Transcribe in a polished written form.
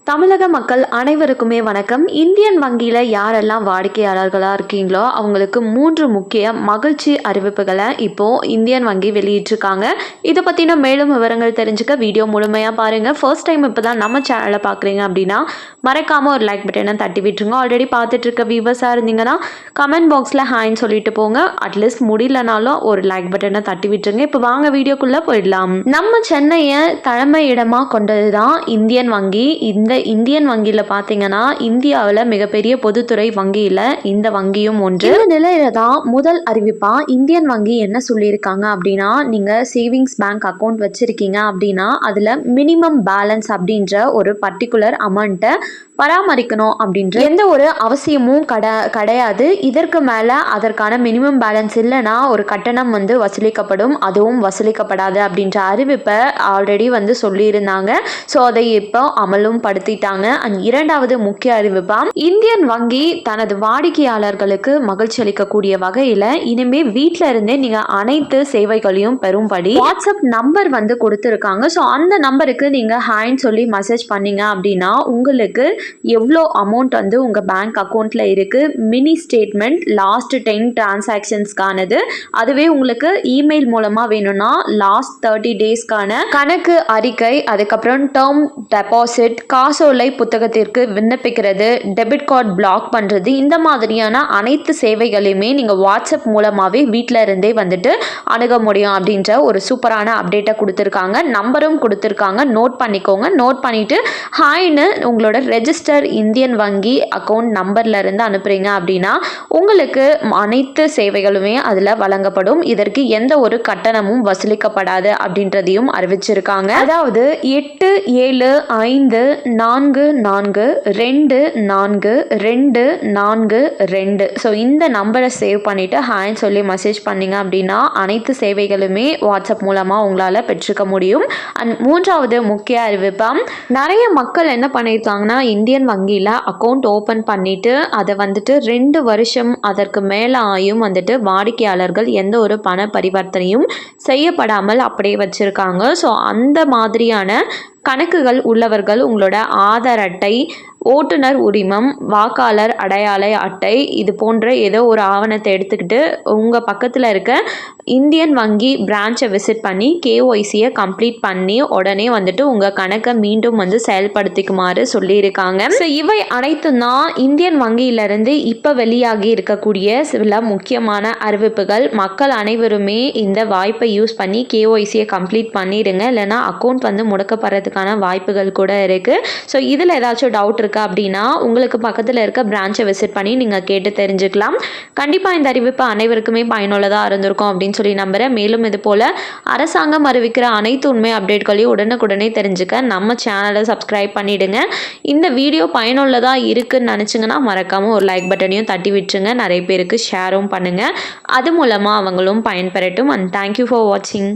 தமிழக மக்கள் அனைவருக்குமே வணக்கம். இந்தியன் வங்கியில் யாரெல்லாம் வாடிக்கையாளர்களாக இருக்கீங்களோ அவங்களுக்கு 3 முக்கிய மகிழ்ச்சி அறிவிப்புகளை இப்போது இந்தியன் வங்கி வெளியிட்டிருக்காங்க. இதை பற்றின மேலும் விவரங்கள் தெரிஞ்சுக்க வீடியோ முழுமையாக பாருங்கள். ஃபர்ஸ்ட் டைம் இப்போ தான் நம்ம சேனலை பார்க்குறீங்க அப்படின்னா மறக்காமல் ஒரு லைக் பட்டனை தட்டி விட்டுருங்க. ஆல்ரெடி பார்த்துட்டு இருக்க வியூவர்ஸாக இருந்தீங்கன்னா கமெண்ட் பாக்ஸில் ஹாய்ன்னு சொல்லிட்டு போங்க. அட்லீஸ்ட் முடியலனாலும் ஒரு லைக் பட்டனை தட்டி விட்டுருங்க. இப்போ வாங்க வீடியோக்குள்ளே போயிடலாம். நம்ம சென்னையை தலைமை இடமாக கொண்டது தான் இந்தியன் வங்கி. இந்த இந்தியன் வங்கியில் பார்த்தீங்கன்னா இந்தியாவில் மிகப்பெரிய பொதுத்துறை வங்கியில் இந்த வங்கியும் ஒன்று. இந்த நிலையில தான் முதல் அறிவிப்பா இந்தியன் வங்கி என்ன சொல்லியிருக்காங்க அப்படின்னா, நீங்கள் சேவிங்ஸ் பேங்க் அக்கௌண்ட் வச்சிருக்கீங்க அப்படின்னா அதில் மினிமம் பேலன்ஸ் அப்படின்ற ஒரு பர்டிகுலர் அமௌண்ட்டை பராமரிக்கணும் அப்படின்ற எந்த ஒரு அவசியமும் கிடையாது. இதற்கு மேலே அதற்கான மினிமம் பேலன்ஸ் இல்லைன்னா ஒரு கட்டணம் வசூலிக்கப்படும், அதுவும் வசூலிக்கப்படாது அப்படின்ற அறிவிப்பை ஆல்ரெடி சொல்லியிருந்தாங்க. ஸோ அதை இப்போ அமலும் படுத்திட்டாங்க. அண்ட் இரண்டாவது முக்கிய அறிவிப்பா இந்தியன் வங்கி தனது வாடிக்கையாளர்களுக்கு மகிழ்ச்சி அளிக்கக்கூடிய வகையில் இனிமே வீட்டில இருந்தே நீங்கள் அனைத்து சேவைகளையும் பெறும்படி வாட்ஸ்அப் நம்பர் கொடுத்துருக்காங்க. ஸோ அந்த நம்பருக்கு நீங்கள் ஹாய்ன்னு சொல்லி மெசேஜ் பண்ணீங்க அப்படின்னா உங்களுக்கு எவ்வளோ அமௌண்ட் உங்கள் பேங்க் அக்கௌண்ட்டில் இருக்குது, மினி ஸ்டேட்மெண்ட் லாஸ்ட் 10 டிரான்சாக்ஷன்ஸ்க்கானது, அதுவே உங்களுக்கு இமெயில் மூலமாக வேணும்னா லாஸ்ட் 30 டேஸ்க்கான கணக்கு அறிக்கை, அதுக்கப்புறம் டேர்ம் டெபாசிட், காசோலை புத்தகத்திற்கு விண்ணப்பிக்கிறது, டெபிட் கார்டு பிளாக் பண்ணுறது, இந்த மாதிரியான அனைத்து சேவைகளையுமே நீங்கள் வாட்ஸ்அப் மூலமாகவே வீட்டில் இருந்தே அணுக முடியும் அப்படின்ற ஒரு சூப்பரான அப்டேட்டை கொடுத்துருக்காங்க. நம்பரும் கொடுத்துருக்காங்க, நோட் பண்ணிக்கோங்க. நோட் பண்ணிவிட்டு ஹாய்னு உங்களோட ரெஜிஸ்டர் இந்தியன் வங்கி அக்கௌண்ட் நம்பர்ல இருந்து அனுப்புறீங்க அப்படின்னா உங்களுக்கு அனைத்து சேவைகளுமே அதில் வழங்கப்படும். இதற்கு எந்த ஒரு கட்டணமும் வசூலிக்கப்படாது அப்படின்றதையும் அறிவிச்சிருக்காங்க. அதாவது 87544242. ஸோ இந்த நம்பரை சேவ் பண்ணிட்டு ஹாய்ன்னு சொல்லி மெசேஜ் பண்ணீங்க அப்படின்னா அனைத்து சேவைகளுமே வாட்ஸ்அப் மூலமாக உங்களால் பெற்றுக்க முடியும். அண்ட் மூன்றாவது முக்கிய அறிவிப்பா நிறைய மக்கள் என்ன பண்ணியிருக்காங்கன்னா இந்தியன் வங்கியில் அக்கௌண்ட் ஓப்பன் பண்ணிவிட்டு அதை 2 வருஷம் அதற்கு மேலே ஆயும் வாடிக்கையாளர்கள் எந்த ஒரு பண பரிவர்த்தனையும் செய்யப்படாமல் அப்படியே வச்சுருக்காங்க. ஸோ அந்த மாதிரியான கணக்குகள் உள்ளவர்கள் உங்களோட ஆதார் அட்டை, ஓட்டுநர் உரிமம், வாக்காளர் அடையாள அட்டை, இது போன்ற ஏதோ ஒரு ஆவணத்தை எடுத்துக்கிட்டு உங்கள் பக்கத்தில் இருக்க இந்தியன் வங்கி பிரான்ச்சை விசிட் பண்ணி கேஒய்சியை கம்ப்ளீட் பண்ணி உடனே உங்கள் கணக்கை மீண்டும் செயல்படுத்திக்குமாறு சொல்லியிருக்காங்க. ஸோ இவை அனைத்தும் தான் இந்தியன் வங்கியிலிருந்து இப்போ வெளியாகி இருக்கக்கூடிய சில முக்கியமான அறிவிப்புகள். மக்கள் அனைவருமே இந்த வாய்ப்பை யூஸ் பண்ணி கேஒய்சியை கம்ப்ளீட் பண்ணிடுங்க, இல்லைனா அக்கௌண்ட் முடக்கப்படுறதுக்கான வாய்ப்புகள் கூட இருக்குது. ஸோ இதில் ஏதாச்சும் டவுட் இருக்குது அப்படின்னா உங்களுக்கு பக்கத்தில் இருக்க பிரான்ச்சை விசிட் பண்ணி நீங்கள் கேட்டு தெரிஞ்சுக்கலாம். கண்டிப்பாக இந்த அறிவிப்பு அனைவருக்குமே பயனுள்ளதாக இருந்திருக்கும் அப்படின்னு சொல்லி நம்புகிறேன். மேலும் இது போல் அரசாங்கம் அறிவிக்கிற அனைத்து உண்மை அப்டேட்களையும் உடனுக்குடனே தெரிஞ்சுக்க நம்ம சேனலை சப்ஸ்கிரைப் பண்ணிவிடுங்க. இந்த வீடியோ பயனுள்ளதாக இருக்குன்னு நினச்சிங்கன்னா மறக்காமல் ஒரு லைக் பட்டனையும் தட்டி விட்டுருங்க. நிறைய பேருக்கு ஷேரும் பண்ணுங்கள், அது மூலமாக அவங்களும் பயன்பெறட்டும். அண்ட் தேங்க்யூ ஃபார் வாட்சிங்.